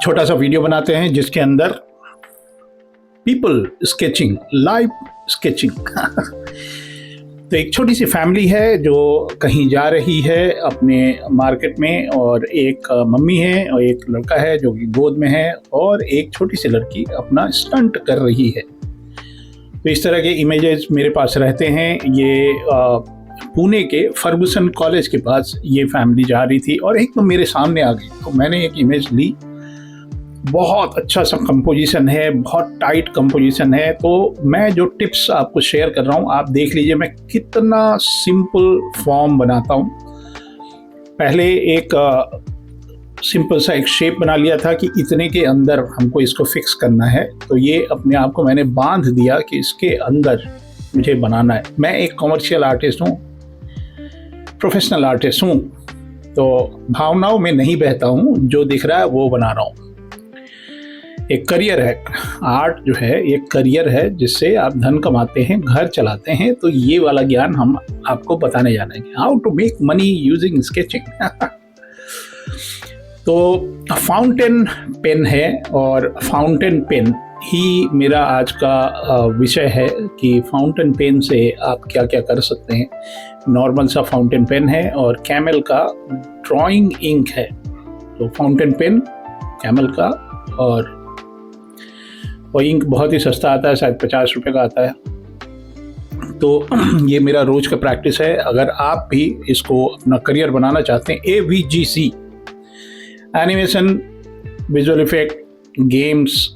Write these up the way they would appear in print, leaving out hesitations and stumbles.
छोटा सा वीडियो बनाते हैं जिसके अंदर पीपल स्केचिंग, लाइव स्केचिंग। तो एक छोटी सी फैमिली है जो कहीं जा रही है अपने मार्केट में, और एक मम्मी है और एक लड़का है जो कि गोद में है, और एक छोटी सी लड़की अपना स्टंट कर रही है। तो इस तरह के इमेजेस मेरे पास रहते हैं। ये पुणे के फर्गुसन कॉलेज के पास ये फैमिली जा रही थी और एक तो मेरे सामने आ गई, तो मैंने एक इमेज ली। बहुत अच्छा सा कंपोजिशन है, बहुत टाइट कंपोजिशन है। तो मैं जो टिप्स आपको शेयर कर रहा हूँ आप देख लीजिए मैं कितना सिंपल फॉर्म बनाता हूँ। पहले एक सिंपल सा एक शेप बना लिया था कि इतने के अंदर हमको इसको फिक्स करना है। तो ये अपने आप को मैंने बांध दिया कि इसके अंदर मुझे बनाना है। मैं एक कमर्शियल आर्टिस्ट हूँ, प्रोफेशनल आर्टिस्ट हूँ, तो भावनाओं में नहीं बहता हूँ, जो दिख रहा है वो बना रहा हूँ। एक करियर है, आर्ट जो है एक करियर है जिससे आप धन कमाते हैं, घर चलाते हैं। तो ये वाला ज्ञान हम आपको बताने जा रहे हैं, how to make money using sketching. तो फाउंटेन पेन है, और फाउंटेन पेन ही मेरा आज का विषय है कि फाउंटेन पेन से आप क्या क्या कर सकते हैं। नॉर्मल सा फाउंटेन पेन है और कैमल का ड्राइंग इंक है। तो फाउंटेन पेन कैमल का, और वो इंक बहुत ही सस्ता आता है, शायद 50 रुपये का आता है। तो ये मेरा रोज का प्रैक्टिस है। अगर आप भी इसको अपना करियर बनाना चाहते हैं, AVGC, animation, visual effect, games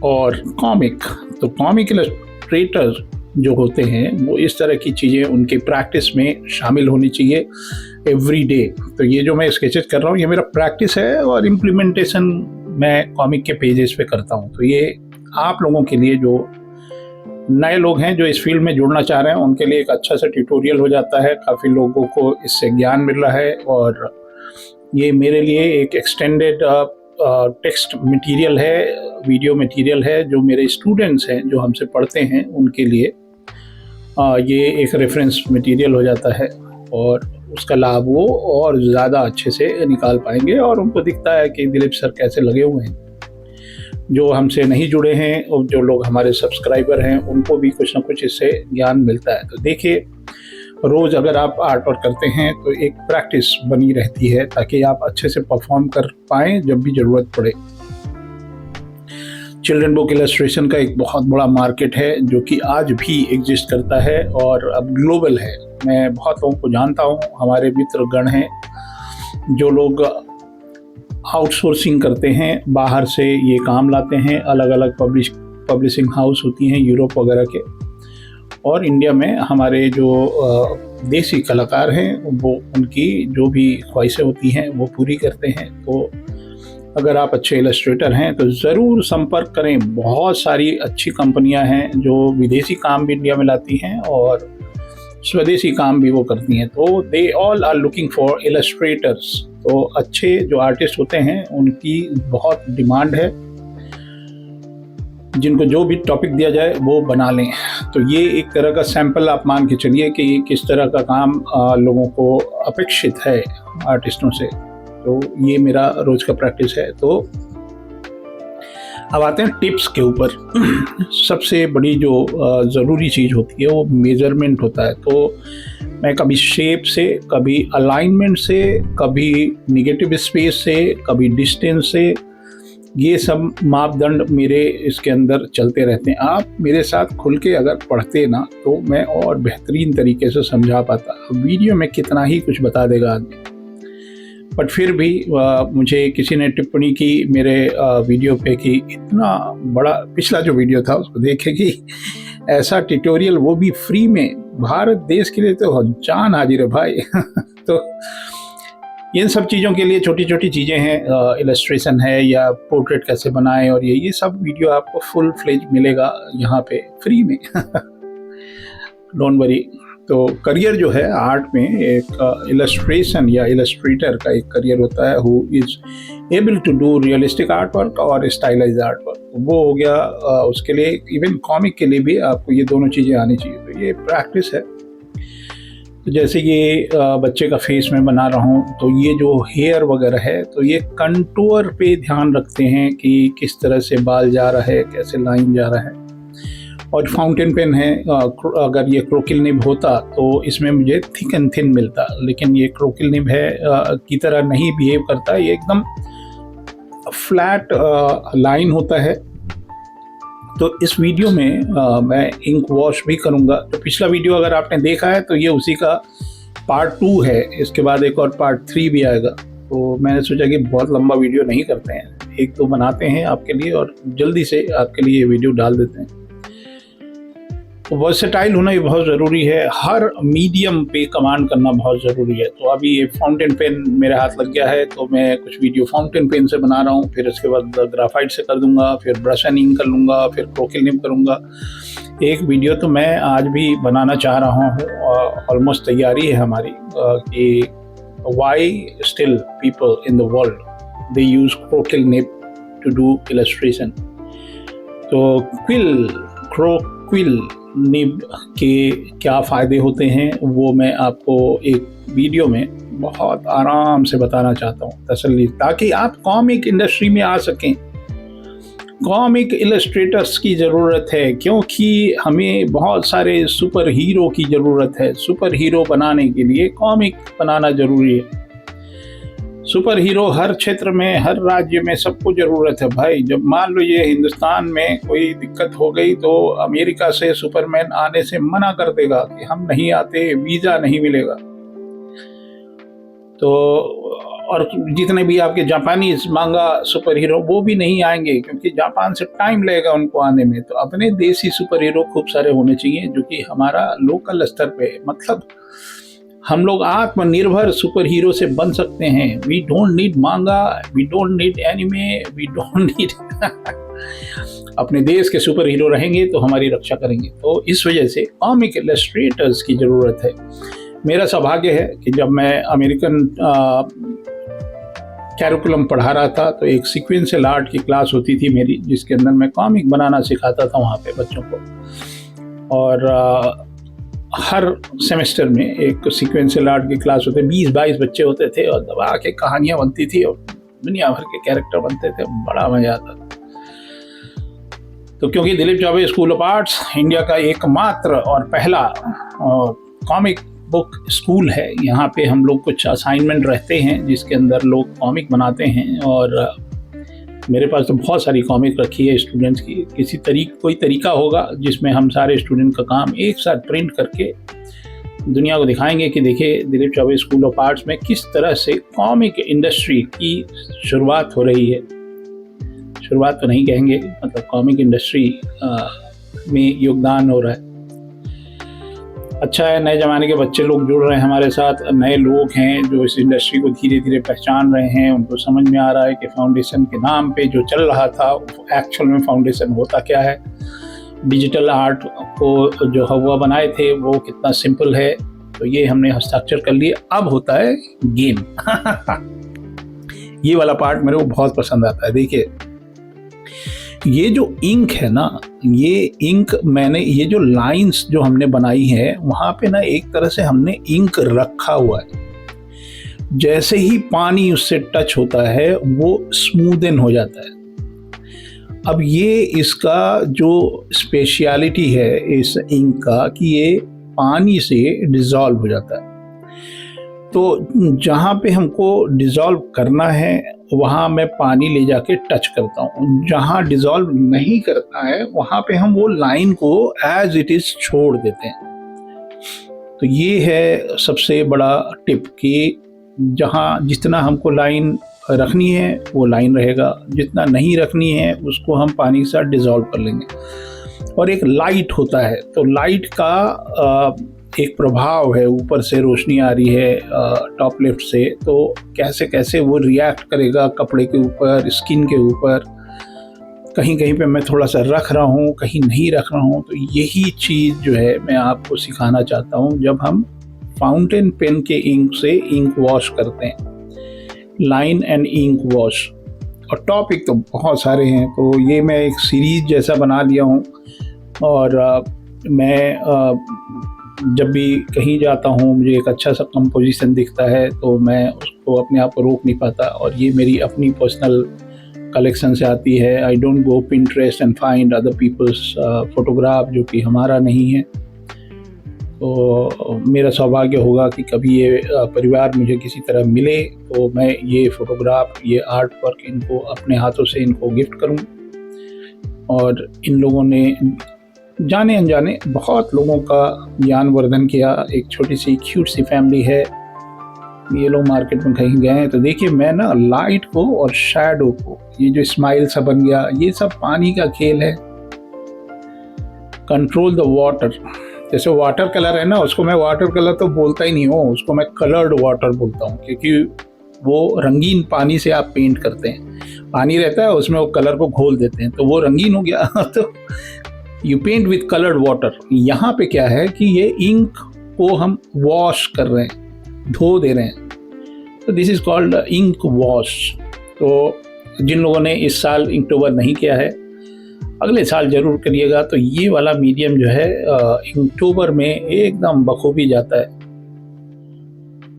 और कॉमिक, तो कॉमिक इलस्ट्रेटर जो होते हैं वो इस तरह की चीज़ें उनकी प्रैक्टिस में शामिल होनी चाहिए एवरी डे। तो ये जो मैं स्केचेस कर रहा हूँ ये मेरा प्रैक्टिस है, और इम्प्लीमेंटेशन मैं कॉमिक के पेजेस पे करता हूँ। तो ये आप लोगों के लिए, जो नए लोग हैं जो इस फील्ड में जुड़ना चाह रहे हैं, उनके लिए एक अच्छा सा ट्यूटोरियल हो जाता है। काफ़ी लोगों को इससे ज्ञान मिल रहा है, और ये मेरे लिए एक एक्सटेंडेड टेक्स्ट मटेरियल है, वीडियो मटेरियल है, जो मेरे स्टूडेंट्स हैं जो हमसे पढ़ते हैं उनके लिए ये एक रेफरेंस मटेरियल हो जाता है, और उसका लाभ वो और ज़्यादा अच्छे से निकाल पाएंगे। और उनको दिखता है कि दिलीप सर कैसे लगे हुए हैं। जो हमसे नहीं जुड़े हैं और जो लोग हमारे सब्सक्राइबर हैं उनको भी कुछ ना कुछ इससे ज्ञान मिलता है। तो देखिए, रोज़ अगर आप आर्ट वर्क करते हैं तो एक प्रैक्टिस बनी रहती है ताकि आप अच्छे से परफॉर्म कर पाएँ जब भी ज़रूरत पड़े। चिल्ड्रन बुक इलस्ट्रेशन का एक बहुत बड़ा मार्केट है जो कि आज भी एग्जिस्ट करता है और अब ग्लोबल है। मैं बहुत लोगों को जानता हूँ, हमारे मित्रगण हैं जो लोग आउटसोर्सिंग करते हैं, बाहर से ये काम लाते हैं। अलग अलग पब्लिशिंग हाउस होती हैं यूरोप वगैरह के, और इंडिया में हमारे जो देसी कलाकार हैं वो उनकी जो भी ख्वाहिशें होती हैं वो पूरी करते हैं। तो अगर आप अच्छे इलस्ट्रेटर हैं तो ज़रूर संपर्क करें। बहुत सारी अच्छी कंपनियां हैं जो विदेशी काम भी इंडिया में लाती हैं और स्वदेशी काम भी वो करती हैं। तो they all are looking for illustrators. तो अच्छे जो आर्टिस्ट होते हैं उनकी बहुत डिमांड है, जिनको जो भी टॉपिक दिया जाए वो बना लें। तो ये एक तरह का सैंपल आप मान के चलिए कि किस तरह का काम लोगों को अपेक्षित है आर्टिस्टों से। तो ये मेरा रोज का प्रैक्टिस है। तो अब आते हैं टिप्स के ऊपर। सबसे बड़ी जो ज़रूरी चीज़ होती है वो मेजरमेंट होता है। तो मैं कभी शेप से, कभी अलाइनमेंट से, कभी निगेटिव स्पेस से, कभी डिस्टेंस से, ये सब मापदंड मेरे इसके अंदर चलते रहते हैं। आप मेरे साथ खुल के अगर पढ़ते ना तो मैं और बेहतरीन तरीके से समझा पाता। वीडियो में कितना ही कुछ बता देगा आदमी, बट फिर भी मुझे किसी ने टिप्पणी की मेरे वीडियो पे कि इतना बड़ा, पिछला जो वीडियो था उसको देखे कि ऐसा ट्यूटोरियल वो भी फ्री में, भारत देश के लिए तो जान हाजिर है भाई। तो इन सब चीज़ों के लिए छोटी छोटी चीज़ें हैं, इलस्ट्रेशन है या पोर्ट्रेट कैसे बनाएं, और ये सब वीडियो आपको फुल फ्लेज मिलेगा यहाँ पे फ्री में। Don't worry. तो करियर जो है आर्ट में, एक इलस्ट्रेशन या इलस्ट्रेटर का एक करियर होता है, who is able to do realistic art work और स्टाइलाइज आर्ट वर्क। वो हो गया। उसके लिए इवन कॉमिक के लिए भी आपको ये दोनों चीज़ें आनी चाहिए। तो ये प्रैक्टिस है। तो जैसे ये बच्चे का फेस में बना रहा हूँ, तो ये जो हेयर वगैरह है तो ये कंटूर पे ध्यान रखते हैं कि किस तरह से बाल जा रहा है, कैसे लाइन जा रहा है। और फाउंटेन पेन है, अगर ये क्रोकिल निब होता तो इसमें मुझे थिक एंड थिन मिलता, लेकिन ये क्रोकिल निब है की तरह नहीं बिहेव करता, ये एकदम फ्लैट लाइन होता है। तो इस वीडियो में मैं इंक वॉश भी करूँगा। तो पिछला वीडियो अगर आपने देखा है तो ये उसी का पार्ट 2 है, इसके बाद एक और पार्ट 3 भी आएगा। तो मैंने सोचा कि बहुत लंबा वीडियो नहीं करते हैं, एक तो बनाते हैं आपके लिए और जल्दी से आपके लिए ये वीडियो डाल देते हैं। तो वर्सेटाइल होना भी बहुत ज़रूरी है, हर मीडियम पे कमांड करना बहुत ज़रूरी है। तो अभी ये फाउंटेन पेन मेरे हाथ लग गया है, तो मैं कुछ वीडियो फाउंटेन पेन से बना रहा हूँ, फिर उसके बाद ग्राफाइट से कर दूंगा, फिर ब्रश एंड इंक कर लूँगा, फिर क्रोकिल निब करूँगा। एक वीडियो तो मैं आज भी बनाना चाह रहा हूँ, ऑलमोस्ट तैयारी है हमारी, कि why still people in the world they use crowquill nib to do illustration. तो क्रोकिल निब के क्या फ़ायदे होते हैं वो मैं आपको एक वीडियो में बहुत आराम से बताना चाहता हूँ, तसल्ली, ताकि आप कॉमिक इंडस्ट्री में आ सकें। कॉमिक इलस्ट्रेटर्स की ज़रूरत है, क्योंकि हमें बहुत सारे सुपर हीरो की ज़रूरत है। सुपर हीरो बनाने के लिए कॉमिक बनाना ज़रूरी है। सुपर हीरो हर क्षेत्र में, हर राज्य में सबको ज़रूरत है भाई। जब मान लो ये हिंदुस्तान में कोई दिक्कत हो गई तो अमेरिका से सुपरमैन आने से मना कर देगा कि हम नहीं आते, वीज़ा नहीं मिलेगा। तो और जितने भी आपके जापानीज मांगा सुपर हीरो वो भी नहीं आएंगे, क्योंकि जापान से टाइम लगेगा उनको आने में। तो अपने देसी सुपर हीरो खूब सारे होने चाहिए, जो कि हमारा लोकल स्तर पे, मतलब हम लोग आत्मनिर्भर सुपर हीरो से बन सकते हैं। We don't need manga, we don't need anime, we don't need अपने देश के सुपर हीरो रहेंगे तो हमारी रक्षा करेंगे। तो इस वजह से कॉमिक इलस्ट्रेटर्स की ज़रूरत है। मेरा सौभाग्य है कि जब मैं अमेरिकन कैरिकुलम पढ़ा रहा था तो एक सीक्वेंशियल आर्ट की क्लास होती थी मेरी, जिसके अंदर मैं कॉमिक बनाना सिखाता था वहाँ पे बच्चों को। और हर सेमेस्टर में एक सीक्वेंशियल आर्ट की क्लास होते, 20-22 बच्चे होते थे और दबा के कहानियाँ बनती थी और दुनिया भर के कैरेक्टर बनते थे, बड़ा मजा आता था। तो क्योंकि Dilip Choubey school of arts India का एकमात्र और पहला कॉमिक बुक स्कूल है, यहाँ पे हम लोग कुछ असाइनमेंट रहते हैं जिसके अंदर लोग कॉमिक बनाते हैं। और मेरे पास तो बहुत सारी कॉमिक रखी है स्टूडेंट्स की। कोई तरीका होगा जिसमें हम सारे स्टूडेंट का काम एक साथ प्रिंट करके दुनिया को दिखाएंगे कि देखिए Dilip Choubey school of arts में किस तरह से कॉमिक इंडस्ट्री की शुरुआत हो रही है। शुरुआत तो नहीं कहेंगे, मतलब कॉमिक इंडस्ट्री में योगदान हो रहा है। अच्छा है, नए ज़माने के बच्चे लोग जुड़ रहे हैं हमारे साथ, नए लोग हैं जो इस इंडस्ट्री को धीरे धीरे पहचान रहे हैं। उनको समझ में आ रहा है कि फाउंडेशन के नाम पे जो चल रहा था एक्चुअल में फाउंडेशन होता क्या है। डिजिटल आर्ट को जो हवा बनाए थे वो कितना सिंपल है। तो ये हमने हस्ताक्षर कर लिए, अब होता है गेम। ये वाला पार्ट मेरे को बहुत पसंद आता है। देखिए ये जो इंक है ना, ये इंक मैंने, ये जो लाइंस जो हमने बनाई है वहाँ पे ना एक तरह से हमने इंक रखा हुआ है। जैसे ही पानी उससे टच होता है वो स्मूदन हो जाता है। अब ये इसका जो स्पेशलिटी है इस इंक का कि ये पानी से डिज़ोल्व हो जाता है। तो जहाँ पे हमको डिज़ोल्व करना है वहाँ मैं पानी ले जाके टच करता हूँ, जहाँ डिज़ोल्व नहीं करना है वहाँ पे हम वो लाइन को एज इट इज़ छोड़ देते हैं। तो ये है सबसे बड़ा टिप कि जहाँ जितना हमको लाइन रखनी है वो लाइन रहेगा, जितना नहीं रखनी है उसको हम पानी के साथ डिज़ोल्व कर लेंगे। और एक लाइट होता है, तो लाइट का एक प्रभाव है, ऊपर से रोशनी आ रही है टॉप लेफ्ट से, तो कैसे कैसे वो रिएक्ट करेगा कपड़े के ऊपर, स्किन के ऊपर। कहीं कहीं पे मैं थोड़ा सा रख रहा हूँ, कहीं नहीं रख रहा हूँ। तो यही चीज़ जो है मैं आपको सिखाना चाहता हूँ जब हम फाउंटेन पेन के इंक से इंक वॉश करते हैं, लाइन एंड इंक वॉश। और टॉपिक तो बहुत सारे हैं, तो ये मैं एक सीरीज़ जैसा बना लिया हूँ। और मैं जब भी कहीं जाता हूँ मुझे एक अच्छा सा कंपोजिशन दिखता है तो मैं उसको अपने आप को रोक नहीं पाता, और ये मेरी अपनी पर्सनल कलेक्शन से आती है। I don't go Pinterest and find other people's photograph जो कि हमारा नहीं है। तो मेरा सौभाग्य होगा कि कभी ये परिवार मुझे किसी तरह मिले तो मैं ये फ़ोटोग्राफ, ये आर्ट वर्क इनको अपने हाथों से इनको गिफ्ट करूं। और इन लोगों ने जाने अनजाने बहुत लोगों का ज्ञानवर्धन किया। एक छोटी सी क्यूट सी फैमिली है, ये लोग मार्केट में कहीं गए हैं तो देखिए मैं ना लाइट को और शैडो को, ये जो स्माइल सा बन गया, ये सब पानी का खेल है। कंट्रोल द वाटर, जैसे वाटर कलर है ना, उसको मैं वाटर कलर तो बोलता ही नहीं हूँ, उसको मैं कलर्ड वाटर बोलता हूँ, क्योंकि वो रंगीन पानी से आप पेंट करते हैं। पानी रहता है उसमें वो कलर को घोल देते हैं तो वो रंगीन हो गया तो you paint with coloured water. यहाँ पे क्या है कि ये इंक को हम वॉश कर रहे हैं, धो दे रहे हैं, तो this is called ink wash. तो जिन लोगों ने इस साल इंकटोबर नहीं किया है अगले साल ज़रूर करिएगा। तो ये वाला मीडियम जो है इंकटोबर में एकदम बखूबी जाता है।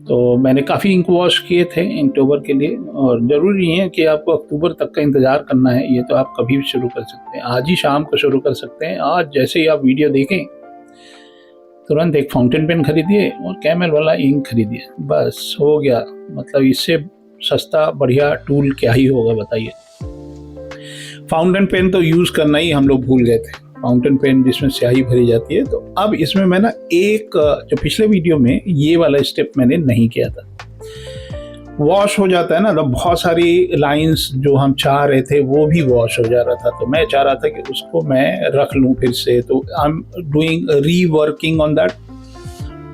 तो मैंने काफ़ी इंक वॉश किए थे इंकटोबर के लिए, और ज़रूरी नहीं है कि आपको अक्टूबर तक का इंतज़ार करना है, ये तो आप कभी भी शुरू कर सकते हैं। आज ही शाम को शुरू कर सकते हैं। आज जैसे ही आप वीडियो देखें तुरंत एक फाउंटेन पेन खरीदिए और कैमल वाला इंक खरीदिए, बस हो गया। मतलब इससे सस्ता बढ़िया टूल क्या ही होगा बताइए। फाउंटेन पेन तो यूज़ करना ही हम लोग भूल गए थे, फाउंटेन पेन जिसमें स्याही भरी जाती है। तो अब इसमें मैं ना एक जो पिछले वीडियो में ये वाला स्टेप मैंने नहीं किया था, वॉश हो जाता है ना, तो बहुत सारी लाइंस जो हम चाह रहे थे वो भी वॉश हो जा रहा था। तो मैं चाह रहा था कि उसको मैं रख लूँ फिर से, तो I am doing reworking on that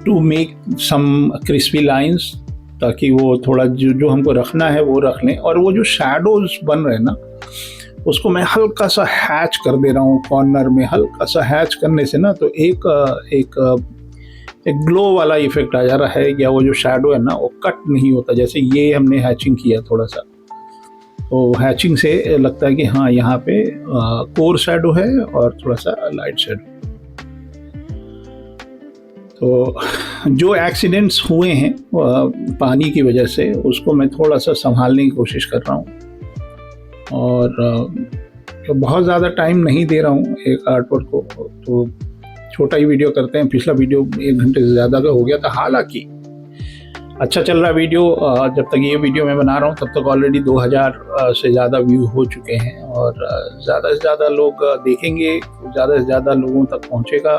to make some crispy lines, ताकि वो थोड़ा जो हमको रखना है वो रख लें। और वो जो शैडोज बन रहे हैं ना, उसको मैं हल्का सा हैच कर दे रहा हूँ कॉर्नर में। हल्का सा हैच करने से ना तो एक ग्लो वाला इफेक्ट आ जा रहा है, या वो जो शैडो है ना वो कट नहीं होता। जैसे ये हमने हैचिंग किया थोड़ा सा, तो हैचिंग से लगता है कि हाँ यहाँ पे कोर शैडो है और थोड़ा सा लाइट शैडो। तो जो एक्सीडेंट्स हुए हैं पानी की वजह से, उसको मैं थोड़ा सा संभालने की कोशिश कर रहा हूँ, और बहुत ज़्यादा टाइम नहीं दे रहा हूँ एक आर्ट वर्क को। तो छोटा ही वीडियो करते हैं। पिछला वीडियो 1 घंटे से ज़्यादा का हो गया था, हालांकि अच्छा चल रहा वीडियो। जब तक ये वीडियो मैं बना रहा हूँ तब तक ऑलरेडी 2000 से ज़्यादा व्यू हो चुके हैं, और ज़्यादा से ज़्यादा लोग देखेंगे, ज़्यादा से ज़्यादा लोगों तक पहुँचेगा,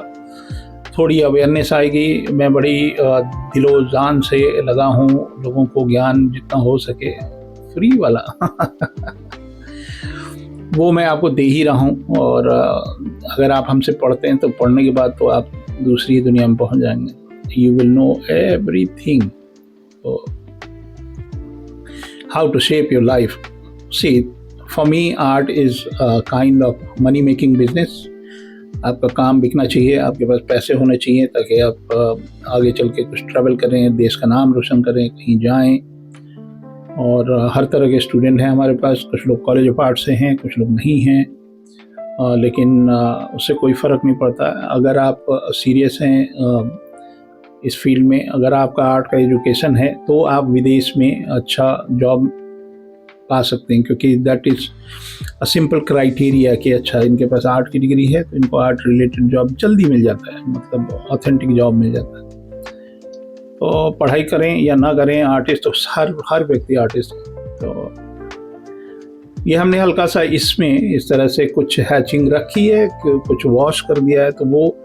थोड़ी अवेयरनेस आएगी। मैं बड़ी दिलो जान से लगा हूँ लोगों को ज्ञान जितना हो सके फ्री वाला वो मैं आपको दे ही रहा हूँ। और अगर आप हमसे पढ़ते हैं तो पढ़ने के बाद तो आप दूसरी दुनिया में पहुँच जाएंगे। You will know everything, how to shape your life. See, for me art is kind of money making business. आपका काम बिकना चाहिए, आपके पास पैसे होने चाहिए, ताकि आप आगे चल के कुछ ट्रैवल करें, देश का नाम रोशन करें, कहीं जाएं। और हर तरह के स्टूडेंट हैं हमारे पास। कुछ लोग कॉलेज ऑफ आर्ट से हैं, कुछ लोग नहीं हैं, लेकिन उससे कोई फ़र्क नहीं पड़ता। अगर आप सीरियस हैं इस फील्ड में, अगर आपका आर्ट का एजुकेशन है, तो आप विदेश में अच्छा जॉब पा सकते हैं, क्योंकि that is a simple criteria कि अच्छा इनके पास आर्ट की डिग्री है तो इनको आर्ट रिलेटेड जॉब जल्दी मिल जाता है, मतलब ऑथेंटिक जॉब मिल जाता है। तो पढ़ाई करें या ना करें, आर्टिस्ट तो हर व्यक्ति आर्टिस्ट है। तो ये हमने हल्का सा इसमें इस तरह से कुछ हैचिंग रखी है, कुछ वॉश कर दिया है, तो वो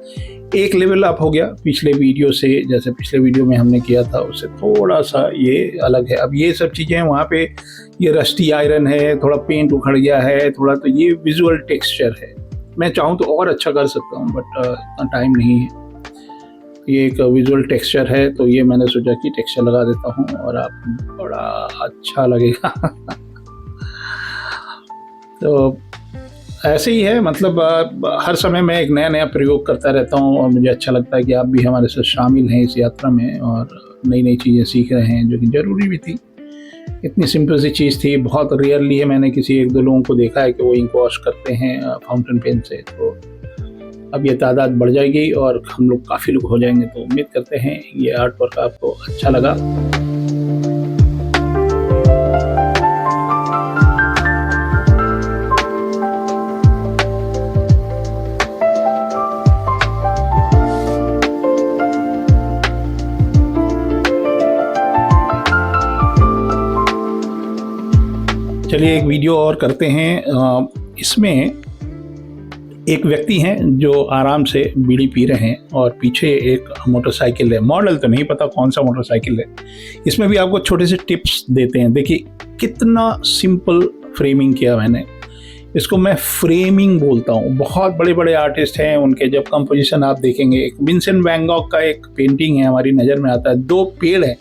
एक लेवल अप हो गया पिछले वीडियो से। जैसे पिछले वीडियो में हमने किया था उससे थोड़ा सा ये अलग है। अब ये सब चीज़ें वहाँ पे ये रस्टी आयरन है, थोड़ा पेंट उखड़ गया है थोड़ा, तो ये विजुअल टेक्सचर है। मैं चाहूँ तो और अच्छा कर सकता हूँ, बट इतना टाइम नहीं है। ये एक विजुअल टेक्सचर है, तो ये मैंने सोचा कि टेक्सचर लगा देता हूँ और आप बड़ा अच्छा लगेगा तो ऐसे ही है, मतलब हर समय मैं एक नया नया प्रयोग करता रहता हूँ, और मुझे अच्छा लगता है कि आप भी हमारे साथ शामिल हैं इस यात्रा में और नई नई चीज़ें सीख रहे हैं, जो कि ज़रूरी भी थी। इतनी सिंपल सी चीज़ थी, बहुत रेयरली है मैंने किसी 1-2 लोगों को देखा है कि वो इंक वॉश करते हैं फाउंटेन पेन से। तो अब ये तादाद बढ़ जाएगी और हम लोग काफ़ी लोग हो जाएंगे। तो उम्मीद करते हैं ये आर्ट वर्क आपको अच्छा लगा। चलिए एक वीडियो और करते हैं। इसमें एक व्यक्ति हैं जो आराम से बीड़ी पी रहे हैं और पीछे एक मोटरसाइकिल है। मॉडल तो नहीं पता कौन सा मोटरसाइकिल है। इसमें भी आपको छोटे से टिप्स देते हैं। देखिए कितना सिंपल फ्रेमिंग किया मैंने। इसको मैं फ्रेमिंग बोलता हूँ। बहुत बड़े बड़े आर्टिस्ट हैं, उनके जब कंपोजिशन आप देखेंगे, एक विंसेंट वैन गॉग का एक पेंटिंग है हमारी नज़र में आता है, 2 पेड़ हैं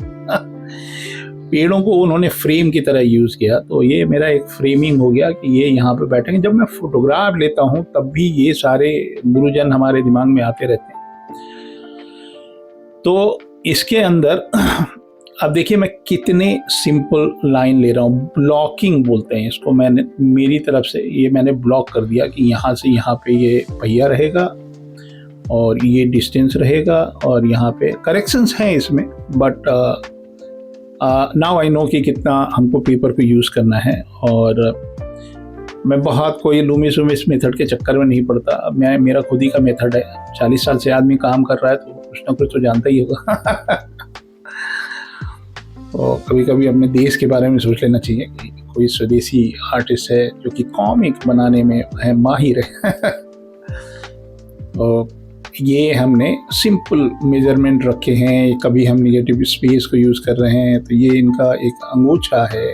पेड़ों को उन्होंने फ्रेम की तरह यूज़ किया। तो ये मेरा एक फ्रेमिंग हो गया कि ये यहाँ पे बैठेंगे। जब मैं फोटोग्राफ लेता हूँ तब भी ये सारे गुरुजन हमारे दिमाग में आते रहते हैं। तो इसके अंदर अब देखिए मैं कितने सिंपल लाइन ले रहा हूँ। ब्लॉकिंग बोलते हैं इसको। मैंने मेरी तरफ से ये मैंने ब्लॉक कर दिया कि यहाँ से यहाँ पे ये पहिया रहेगा और ये डिस्टेंस रहेगा और यहाँ पे करेक्शंस हैं इसमें, बट नाउ आई नो कि कितना हमको पेपर को यूज़ करना है। और मैं बहुत कोई लूमिस वूमिस मेथड के चक्कर में नहीं पड़ता। अब मेरा खुद ही का मेथड है। 40 साल से आदमी काम कर रहा है तो कुछ ना कुछ तो जानता ही होगा। तो कभी कभी अपने देश के बारे में सोच लेना चाहिए कि कोई स्वदेशी आर्टिस्ट है जो कि कॉमिक बनाने में है माहिर है। तो ये हमने सिंपल मेजरमेंट रखे हैं। कभी हम निगेटिव स्पेस को यूज़ कर रहे हैं तो ये इनका एक अंगूछा है।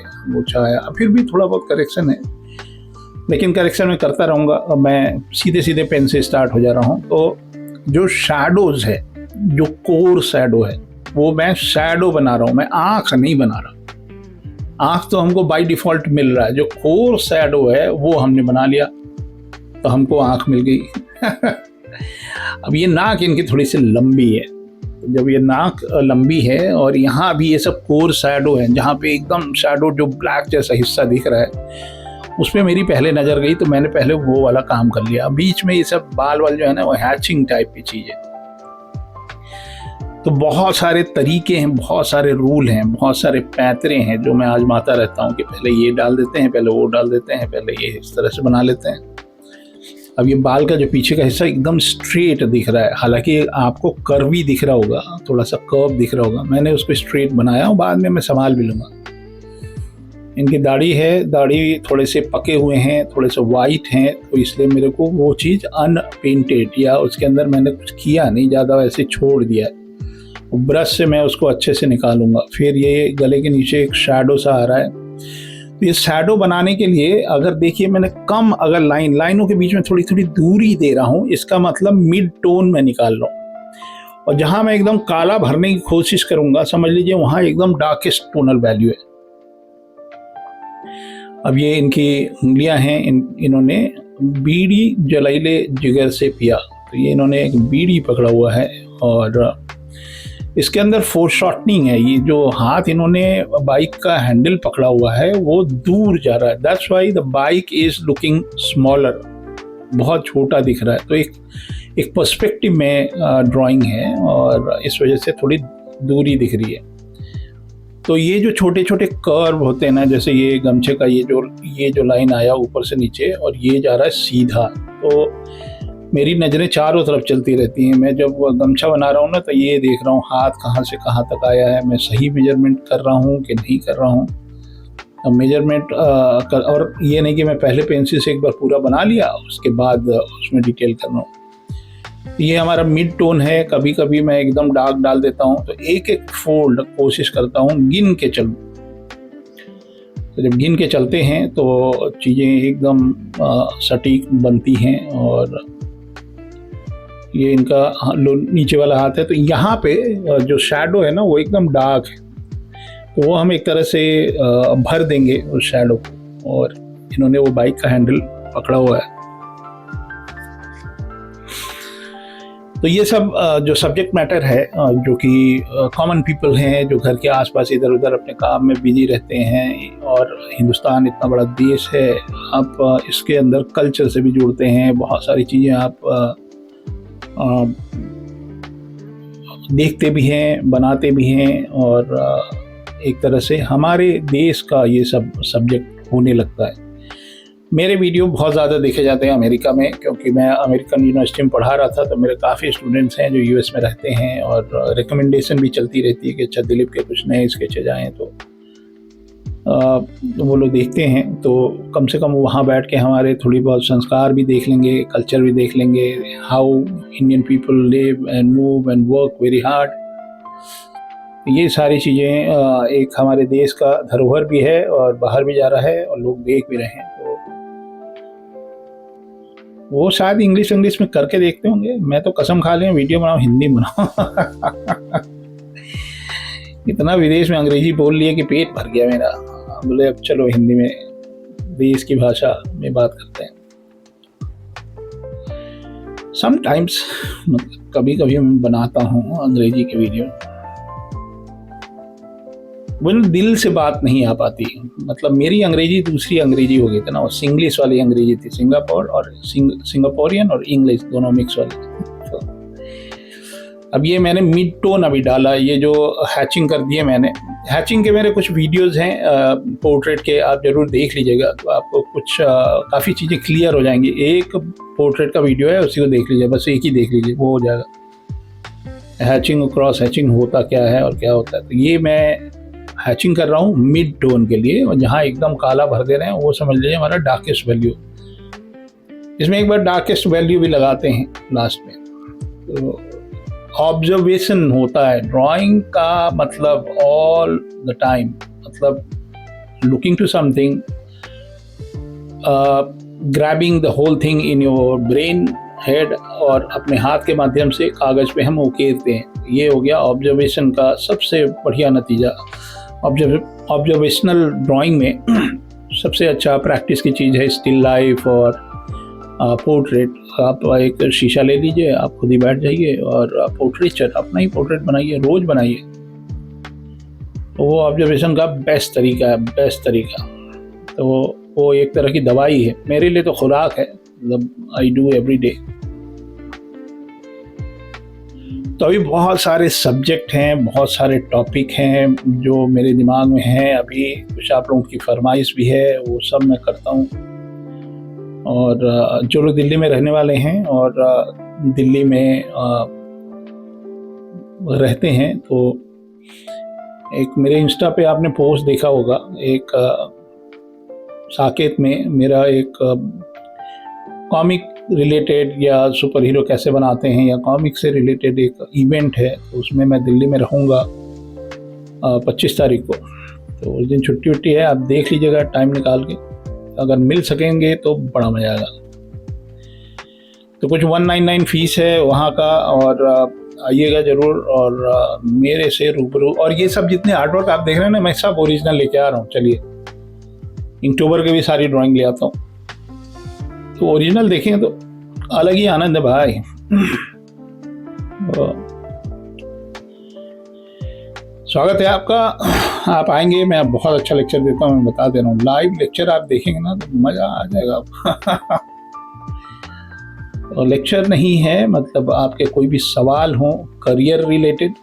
फिर भी थोड़ा बहुत करेक्शन है, लेकिन करेक्शन मैं करता रहूँगा। अब मैं सीधे सीधे पेन से स्टार्ट हो जा रहा हूँ। तो जो शैडोज़ है, जो कोर शैडो है, वो मैं शैडो बना रहा हूँ, मैं आँख नहीं बना रहा। आँख तो हमको बाय डिफ़ॉल्ट मिल रहा है। जो कोर शैडो है वो हमने बना लिया तो हमको आँख मिल गई। अब ये नाक इनकी थोड़ी सी लंबी है। तो जब ये नाक लंबी है और यहाँ भी ये सब कोर शैडो है, जहाँ पे एकदम शैडो जो ब्लैक जैसा हिस्सा दिख रहा है उस पर मेरी पहले नज़र गई तो मैंने पहले वो वाला काम कर लिया। बीच में ये सब बाल वाल जो है ना वो हैचिंग टाइप की चीज़ है। तो बहुत सारे तरीके हैं, बहुत सारे रूल हैं, बहुत सारे पैतरे हैं जो मैं आजमाता रहता हूँ कि पहले ये डाल देते हैं, पहले वो डाल देते हैं, पहले ये इस तरह से बना लेते हैं। अब ये बाल का जो पीछे का हिस्सा एकदम स्ट्रेट दिख रहा है, हालांकि आपको कर्वी दिख रहा होगा, थोड़ा सा कर्व दिख रहा होगा। मैंने उसको स्ट्रेट बनाया और बाद में मैं संभाल भी लूँगा। इनकी दाढ़ी है, दाढ़ी थोड़े से पके हुए हैं, थोड़े से वाइट हैं, तो इसलिए मेरे को वो चीज़ अनपेंटेड या उसके अंदर मैंने कुछ किया नहीं, ज़्यादा वैसे छोड़ दिया है। ब्रश से मैं उसको अच्छे से निकालूंगा। फिर ये गले के नीचे एक शैडो सा आ रहा है। तो ये शैडो बनाने के लिए अगर देखिए मैंने कम अगर लाइनों के बीच में थोड़ी थोड़ी दूरी दे रहा हूँ, इसका मतलब मिड टोन में निकाल रहा हूँ। और जहाँ मैं एकदम काला भरने की कोशिश करूँगा, समझ लीजिए वहाँ एकदम डार्केस्ट टोनल वैल्यू है। अब ये इनकी उंगलियाँ हैं, इन्होंने बीड़ी जलाइले जिगर से पिया। तो ये इन्होंने एक बीड़ी पकड़ा हुआ है और इसके अंदर फोरशॉर्टनिंग है। ये जो हाथ इन्होंने बाइक का हैंडल पकड़ा हुआ है वो दूर जा रहा है। That's why the bike is looking smaller, बहुत छोटा दिख रहा है। तो एक पर्सपेक्टिव में ड्राइंग है और इस वजह से थोड़ी दूरी दिख रही है। तो ये जो छोटे छोटे कर्व होते हैं ना, जैसे ये गमछे का ये जो लाइन आया ऊपर से नीचे और ये जा रहा है सीधा, तो मेरी नज़रें चारों तरफ चलती रहती हैं। मैं जब गमछा बना रहा हूँ ना तो ये देख रहा हूँ हाथ कहाँ से कहाँ तक आया है, मैं सही मेजरमेंट कर रहा हूँ कि नहीं कर रहा हूँ। अब मेजरमेंट और ये नहीं कि मैं पहले पेंसिल से एक बार पूरा बना लिया उसके बाद उसमें डिटेल कर रहा हूँ। ये हमारा मिड टोन है। कभी कभी मैं एकदम डार्क डाल देता हूँ। तो एक एक फोल्ड कोशिश करता हूँ गिन के चलूँ। तो जब गिन के चलते हैं तो चीज़ें एकदम सटीक बनती हैं। और ये इनका नीचे वाला हाथ है, तो यहाँ पे जो शैडो है ना वो एकदम डार्क है, तो वो हम एक तरह से भर देंगे उस शैडो को। और इन्होंने वो बाइक का हैंडल पकड़ा हुआ है। तो ये सब जो सब्जेक्ट मैटर है, जो कि कॉमन पीपल हैं जो घर के आसपास इधर उधर अपने काम में बिजी रहते हैं, और हिंदुस्तान इतना बड़ा देश है, आप इसके अंदर कल्चर से भी जुड़ते हैं, बहुत सारी चीज़ें आप देखते भी हैं, बनाते भी हैं, और एक तरह से हमारे देश का ये सब सब्जेक्ट होने लगता है। मेरे वीडियो बहुत ज़्यादा देखे जाते हैं अमेरिका में, क्योंकि मैं अमेरिकन यूनिवर्सिटी में पढ़ा रहा था, तो मेरे काफ़ी स्टूडेंट्स हैं जो यूएस में रहते हैं, और रिकमेंडेशन भी चलती रहती है कि अच्छा दिलीप के कुछ नए स्केचेज आएँ, तो वो लोग देखते हैं। तो कम से कम वहाँ बैठ के हमारे थोड़ी बहुत संस्कार भी देख लेंगे, कल्चर भी देख लेंगे, how Indian people live and move and work very hard. ये सारी चीज़ें एक हमारे देश का धरोहर भी है और बाहर भी जा रहा है और लोग देख भी रहे हैं। तो वो शायद इंग्लिश में करके देखते होंगे, मैं तो कसम खा लें वीडियो बनाओ हिंदी में बनाओ। इतना विदेश में अंग्रेजी बोल लिया कि पेट भर गया मेरा। बोले अब चलो हिंदी में, देश की भाषा में बात करते हैं। समटाइम्स मतलब कभी कभी मैं बनाता हूँ अंग्रेजी के वीडियो, वो दिल से बात नहीं आ पाती। मतलब मेरी अंग्रेजी दूसरी अंग्रेजी हो गई थी ना, वो सिंग्लिश वाली अंग्रेजी थी, सिंगापुर और सिंगापोरियन और इंग्लिश दोनों मिक्स वाली। तो अब ये मैंने मिड टोन अभी डाला, ये जो हैचिंग कर दिए मैंने। हैचिंग के मेरे कुछ वीडियोस हैं पोर्ट्रेट के, आप जरूर देख लीजिएगा, तो आपको कुछ काफ़ी चीज़ें क्लियर हो जाएंगी। एक पोर्ट्रेट का वीडियो है, उसी को देख लीजिए, बस एक ही देख लीजिए, वो हो जाएगा। हैचिंग और क्रॉस हैचिंग होता क्या है और क्या होता है। तो ये मैं हैचिंग कर रहा हूँ मिड टोन के लिए, और जहाँ एकदम काला भर दे रहे हैं वो समझ लीजिए हमारा डार्केस्ट वैल्यू। इसमें एक बार डार्केस्ट वैल्यू भी लगाते हैं लास्ट में। तो ऑब्जर्वेशन होता है ड्राइंग का, मतलब ऑल द टाइम, मतलब looking to something, grabbing the whole thing in your brain head, और अपने हाथ के माध्यम से कागज़ पे हम उकेरते हैं। ये हो गया ऑब्जर्वेशन का सबसे बढ़िया नतीजा। ऑब्जर्वेशनल ड्राइंग में सबसे अच्छा प्रैक्टिस की चीज़ है स्टिल लाइफ और पोर्ट्रेट। आप एक शीशा ले लीजिए, आप खुद ही बैठ जाइए और पोर्ट्रेचर, अपना ही पोर्ट्रेट बनाइए, रोज़ बनाइए। तो वो ऑब्जर्वेशन का बेस्ट तरीका है, बेस्ट तरीका। तो वो एक तरह की दवाई है, मेरे लिए तो खुराक है, मतलब आई डू एवरी डे। तो अभी बहुत सारे सब्जेक्ट हैं, बहुत सारे टॉपिक हैं जो मेरे दिमाग में हैं। अभी कुछ आप लोगों की फरमाइश भी है, वो सब मैं करता हूँ। और जो लोग दिल्ली में रहने वाले हैं और दिल्ली में रहते हैं, तो एक मेरे इंस्टा पे आपने पोस्ट देखा होगा, एक साकेत में मेरा एक कॉमिक रिलेटेड या सुपर हीरो कैसे बनाते हैं या कॉमिक से रिलेटेड एक इवेंट है। तो उसमें मैं दिल्ली में रहूँगा 25 तारीख को। तो उस दिन छुट्टी है, आप देख लीजिएगा टाइम निकाल के, अगर मिल सकेंगे तो बड़ा मजा आएगा। तो कुछ 199 फीस है वहाँ का, और आइएगा ज़रूर और मेरे से रूबरू। और ये सब जितने आर्टवर्क आप देख रहे हैं ना, मैं सब ओरिजिनल लेके आ रहा हूँ। चलिए इनटोबर के भी सारी ड्राइंग ले आता हूँ, तो ओरिजिनल देखें तो अलग ही आनंद है भाई। स्वागत है आपका, आप आएंगे, मैं बहुत अच्छा लेक्चर देता हूँ, मैं बता दे रहा हूँ। लाइव लेक्चर आप देखेंगे ना तो मज़ा आ जाएगा। और लेक्चर नहीं है, मतलब आपके कोई भी सवाल हो करियर रिलेटेड,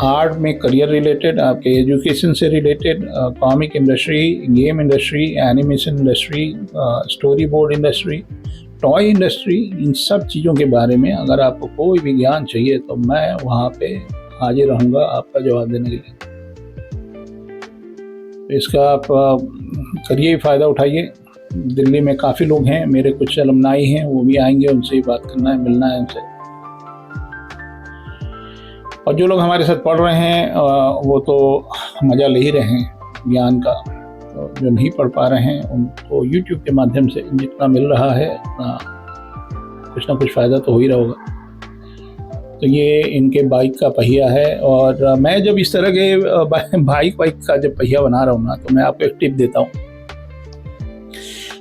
आर्ट में करियर रिलेटेड, आपके एजुकेशन से related, comic industry, game industry, animation industry, storyboard industry, toy industry, इन सब चीज़ों के बारे में अगर आपको कोई भी ज्ञान चाहिए तो मैं वहाँ पे हाजिर रहूँगा आपका जवाब देने के लिए। तो इसका आप करिए, फ़ायदा उठाइए। दिल्ली में काफ़ी लोग हैं, मेरे कुछ अलमनाई हैं, वो भी आएंगे, उनसे ही बात करना है, मिलना है उनसे। और जो लोग हमारे साथ पढ़ रहे हैं वो तो मज़ा ले ही रहे हैं ज्ञान का। तो जो नहीं पढ़ पा रहे हैं उनको YouTube के माध्यम से जितना मिल रहा है उतना कुछ ना कुछ फ़ायदा तो हो ही रहा होगा। तो ये इनके बाइक का पहिया है, और मैं जब इस तरह के बाइक का जब पहिया बना रहा हूँ ना, तो मैं आपको एक टिप देता हूँ।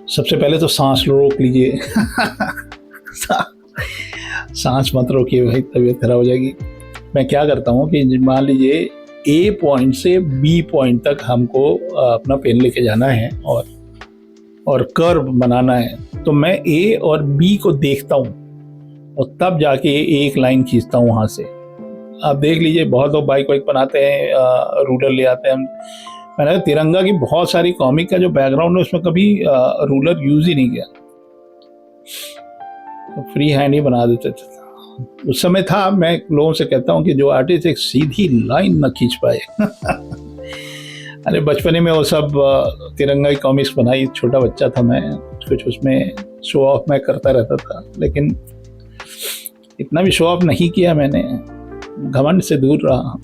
सबसे पहले तो सांस रोक लीजिए। सांस मत रोकिए भाई, तबीयत खराब हो जाएगी। मैं क्या करता हूँ कि मान लीजिए A पॉइंट से B पॉइंट तक हमको अपना पेन लेके जाना है और कर्व बनाना है, तो मैं A और B को देखता हूँ। और तब जाके एक लाइन खींचता हूँ वहाँ से। आप देख लीजिए, बहुत लोग बाइक वाइक बनाते हैं, रूलर ले आते हैं। मैंने तिरंगा की बहुत सारी कॉमिक का जो बैकग्राउंड है उसमें कभी रूलर यूज ही नहीं किया, तो फ्री हैंड ही बना देते थे। उस समय था, मैं लोगों से कहता हूँ कि जो आर्टिस्ट एक सीधी लाइन न खींच पाए अरे बचपने में वो सब तिरंगा की कॉमिक्स बनाई, छोटा बच्चा था मैं, कुछ उसमें शो ऑफ मैं करता रहता था, लेकिन इतना भी शो ऑफ नहीं किया मैंने, घमंड से दूर रहा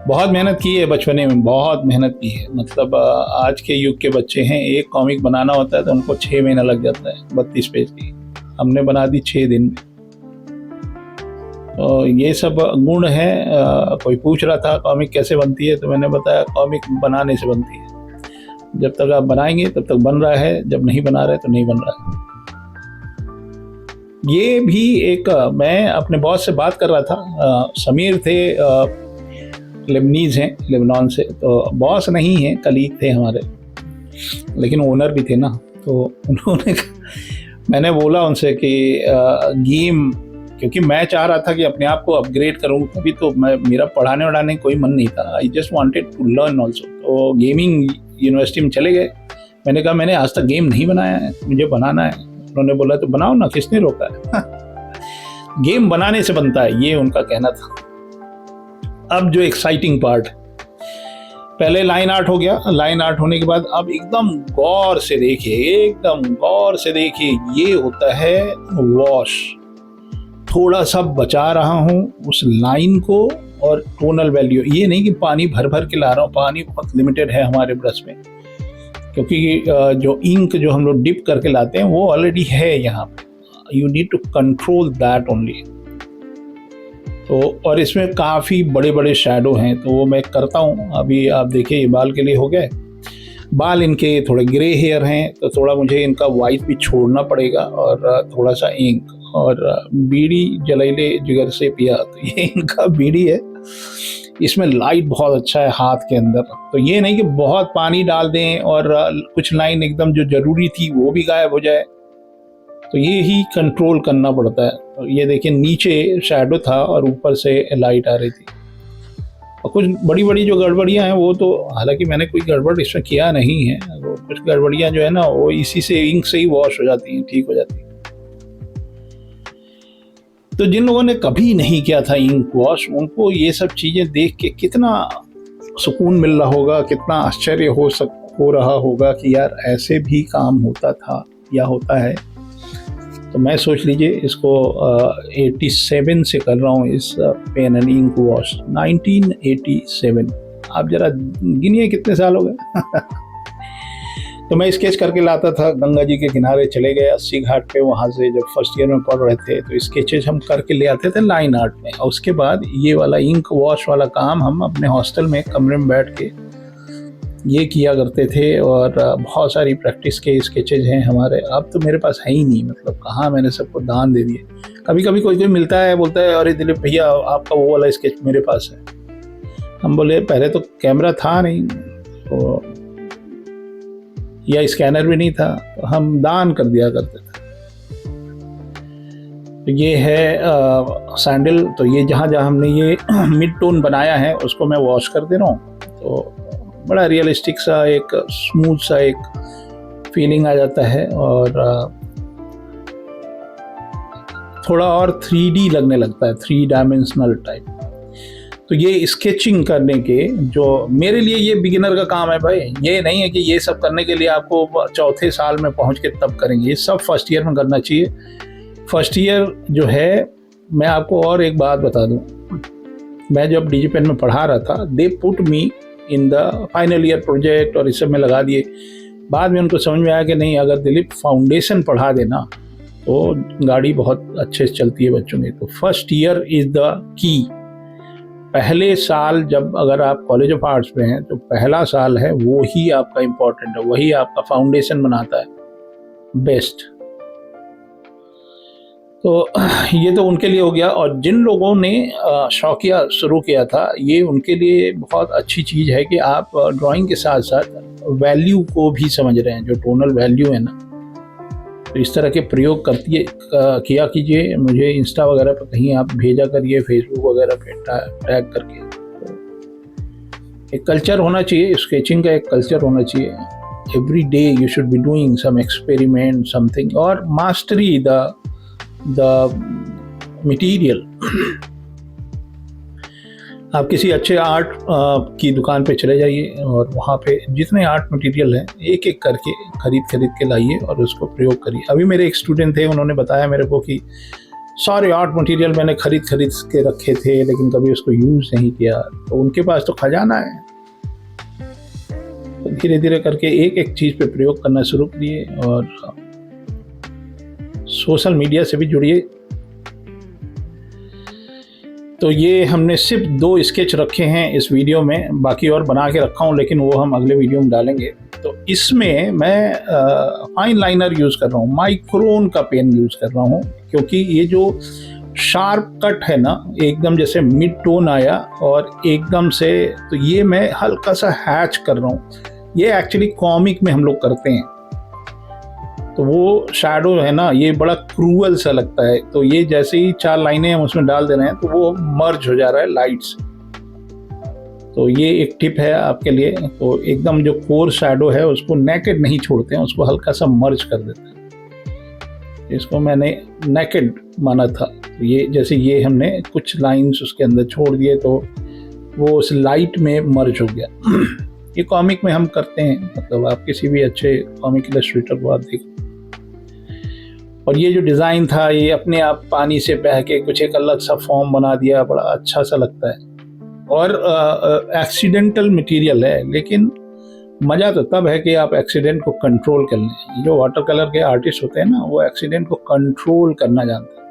बहुत मेहनत की है बचपने में, बहुत मेहनत की है। मतलब आज के युग के बच्चे हैं, एक कॉमिक बनाना होता है तो उनको 6 महीना लग जाता है 32 पेज की, हमने बना दी 6 दिन में। तो ये सब गुण है। कोई पूछ रहा था कॉमिक कैसे बनती है, तो मैंने बताया कॉमिक बनाने से बनती है। जब तक आप बनाएंगे तब तक बन रहा है, जब नहीं बना रहे तो नहीं बन रहा है। ये भी एक, मैं अपने बॉस से बात कर रहा था, समीर थे, लेबनीज हैं, लेबनान से, तो बॉस नहीं हैं, कलीग थे हमारे, लेकिन ओनर भी थे ना। तो उन्होंने मैंने बोला उनसे कि गेम, क्योंकि मैं चाह रहा था कि अपने आप को अपग्रेड करूं, तभी तो मेरा पढ़ाने वढ़ाने कोई मन नहीं था, I just wanted to learn also. तो गेमिंग यूनिवर्सिटी में चले गए। मैंने कहा मैंने आज तक गेम नहीं बनाया है, मुझे बनाना है। उन्होंने बोला तो बनाओ ना, किसने रोका है गेम बनाने से बनता है, ये उनका कहना था। अब जो एक्साइटिंग पार्ट, पहले लाइन आर्ट हो गया, लाइन आर्ट होने के बाद अब एकदम गौर से देखिए, एकदम गौर से देखिए, ये होता है वॉश। थोड़ा सा बचा रहा हूँ उस लाइन को, और टोनल वैल्यू, ये नहीं कि पानी भर भर के ला रहा हूँ, पानी बहुत लिमिटेड है हमारे ब्रश में, क्योंकि जो इंक जो हम लोग डिप करके लाते हैं वो ऑलरेडी है यहाँ पे, you need to control that only. तो और इसमें काफ़ी बड़े बड़े शैडो हैं, तो वो मैं करता हूँ। अभी आप देखिए, ये बाल के लिए हो गए, बाल इनके थोड़े ग्रे हेयर हैं, तो थोड़ा मुझे इनका वाइट भी छोड़ना पड़ेगा, और थोड़ा सा इंक, और बीड़ी जलैले जिगर से पिया, तो ये इनका बीड़ी है। इसमें लाइट बहुत अच्छा है हाथ के अंदर, तो ये नहीं कि बहुत पानी डाल दें और कुछ लाइन एकदम जो ज़रूरी थी वो भी गायब हो जाए, तो ये ही कंट्रोल करना पड़ता है। तो ये देखिए, नीचे शैडो था और ऊपर से लाइट आ रही थी। और कुछ बड़ी बड़ी जो गड़बड़ियाँ हैं वो तो, हालांकि मैंने कोई गड़बड़ इसमें किया नहीं है, वो कुछ गड़बड़ियाँ जो है ना वो इसी से, इंक से ही वॉश हो जाती हैं, ठीक हो जाती हैं। तो जिन लोगों ने कभी नहीं किया था इंक वॉश, उनको ये सब चीज़ें देख के कितना सुकून मिल रहा होगा, कितना आश्चर्य हो रहा होगा कि यार ऐसे भी काम होता था या होता है। तो मैं सोच लीजिए, इसको 87 से कर रहा हूँ इस पेन एंड इंक वॉश, 1987। आप जरा गिनिए कितने साल हो गए तो मैं स्केच करके लाता था, गंगा जी के किनारे चले गए 80 घाट पे, वहाँ से जब फर्स्ट ईयर में पढ़ रहे थे तो स्केचेज हम करके ले आते थे लाइन आर्ट में। और उसके बाद ये वाला इंक वॉश वाला काम हम अपने हॉस्टल में कमरे में बैठ के ये किया करते थे, और बहुत सारी प्रैक्टिस के स्केचेज हैं हमारे। अब तो मेरे पास है ही नहीं, मतलब कहाँ, मैंने सबको दान दे दिए। कभी कभी कोई मिलता है, बोलता है अरे दिलीप भैया आपका वो वाला स्केच मेरे पास है। हम बोले पहले तो कैमरा था नहीं, तो या स्कैनर भी नहीं था, तो हम दान कर दिया करते थे। तो ये है सैंडल, तो ये जहाँ जहाँ हमने ये मिड टोन बनाया है उसको मैं वॉश कर दे रहा हूँ, तो बड़ा रियलिस्टिक सा, एक स्मूथ सा एक फीलिंग आ जाता है, और थोड़ा और 3D लगने लगता है, 3 डायमेंशनल टाइप। तो ये स्केचिंग करने के, जो मेरे लिए ये बिगिनर का काम है भाई, ये नहीं है कि ये सब करने के लिए आपको चौथे साल में पहुंच के तब करेंगे, ये सब फर्स्ट ईयर में करना चाहिए। फर्स्ट ईयर जो है, मैं आपको और एक बात बता दूं, मैं जब DigiPen में पढ़ा रहा था, they put me in the final year project, और इस सब में लगा दिए। बाद में उनको समझ में आया कि नहीं, अगर दिलीप फाउंडेशन पढ़ा देना तो गाड़ी बहुत अच्छे से चलती है बच्चों की। तो first year is the key. पहले साल जब अगर आप कॉलेज ऑफ आर्ट्स में हैं, तो पहला साल है वो ही आपका इम्पोर्टेंट है, वही आपका फाउंडेशन बनाता है बेस्ट। तो ये तो उनके लिए हो गया। और जिन लोगों ने शौकिया शुरू किया था, ये उनके लिए बहुत अच्छी चीज़ है कि आप ड्राइंग के साथ साथ वैल्यू को भी समझ रहे हैं, जो टोनल वैल्यू है ना, तो इस तरह के प्रयोग किया कीजिए। मुझे इंस्टा वगैरह पर कहीं आप भेजा करिए, फेसबुक वगैरह पे टैग करके। तो एक कल्चर होना चाहिए, स्केचिंग का एक कल्चर होना चाहिए। Every day you should be doing some experiment something, और मास्टरी द मटीरियल। आप किसी अच्छे आर्ट की दुकान पे चले जाइए और वहाँ पे जितने आर्ट मटेरियल हैं एक एक करके खरीद के लाइए और उसको प्रयोग करिए। अभी मेरे एक स्टूडेंट थे, उन्होंने बताया मेरे को कि सारे आर्ट मटेरियल मैंने खरीद के रखे थे लेकिन कभी उसको यूज़ नहीं किया। तो उनके पास तो खजाना है। तो धीरे धीरे करके एक एक चीज़ पे प्रयोग करना शुरू करिए और सोशल मीडिया से भी जुड़िए। तो ये हमने सिर्फ 2 स्केच रखे हैं इस वीडियो में, बाकी और बना के रखा हूँ लेकिन वो हम अगले वीडियो में डालेंगे। तो इसमें मैं फाइन लाइनर यूज़ कर रहा हूँ, माइक्रोन का पेन यूज़ कर रहा हूँ, क्योंकि ये जो शार्प कट है ना, एकदम जैसे मिड टोन आया और एकदम से, तो ये मैं हल्का सा हैच कर रहा हूँ। ये एक्चुअली कॉमिक में हम लोग करते हैं। तो वो शैडो है ना, ये बड़ा क्रूअल सा लगता है। तो ये जैसे ही 4 लाइनें हम उसमें डाल दे रहे हैं तो वो मर्ज हो जा रहा है लाइट से। तो ये एक टिप है आपके लिए। तो एकदम जो कोर शैडो है उसको नेकेड नहीं छोड़ते हैं, उसको हल्का सा मर्ज कर देते हैं। इसको मैंने नेकेड माना था। तो ये जैसे ये हमने कुछ लाइन्स उसके अंदर छोड़ दिए तो वो उस लाइट में मर्ज हो गया। ये कॉमिक में हम करते हैं, मतलब आप किसी भी अच्छे कॉमिक इलस्ट्रेटर को आप देखें। और ये जो डिज़ाइन था ये अपने आप पानी से बह के कुछ एक अलग सा फॉर्म बना दिया, बड़ा अच्छा सा लगता है। और एक्सीडेंटल मटेरियल है, लेकिन मज़ा तो तब है कि आप एक्सीडेंट को कंट्रोल कर लें। जो वाटर कलर के आर्टिस्ट होते हैं ना, वो एक्सीडेंट को कंट्रोल करना जानते हैं।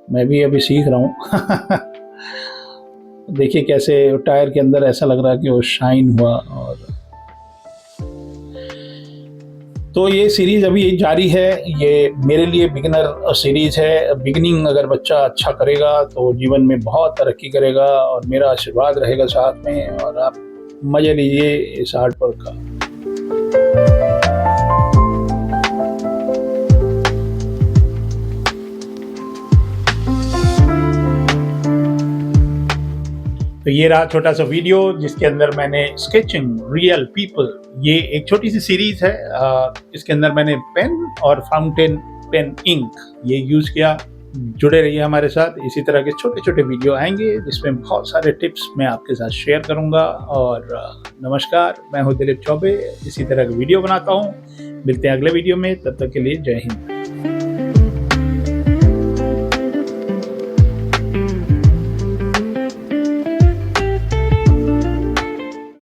मैं भी अभी सीख रहा हूँ। देखिए कैसे टायर के अंदर ऐसा लग रहा है कि वो शाइन हुआ। और तो ये सीरीज़ अभी जारी है। ये मेरे लिए बिगिनर सीरीज़ है। बिगिनिंग अगर बच्चा अच्छा करेगा तो जीवन में बहुत तरक्की करेगा और मेरा आशीर्वाद रहेगा साथ में, और आप मज़े लीजिए इस आर्ट वर्क का। तो ये रहा छोटा सा वीडियो जिसके अंदर मैंने स्केचिंग रियल पीपल, ये एक छोटी सी सीरीज है। इसके अंदर मैंने पेन और फाउंटेन पेन इंक ये यूज़ किया। जुड़े रहिए हमारे साथ, इसी तरह के छोटे छोटे वीडियो आएंगे जिसमें बहुत सारे टिप्स मैं आपके साथ शेयर करूंगा। और नमस्कार, मैं हूं दिलीप चौबे, इसी तरह के वीडियो बनाता हूं। मिलते हैं अगले वीडियो में, तब तक के लिए जय हिंद।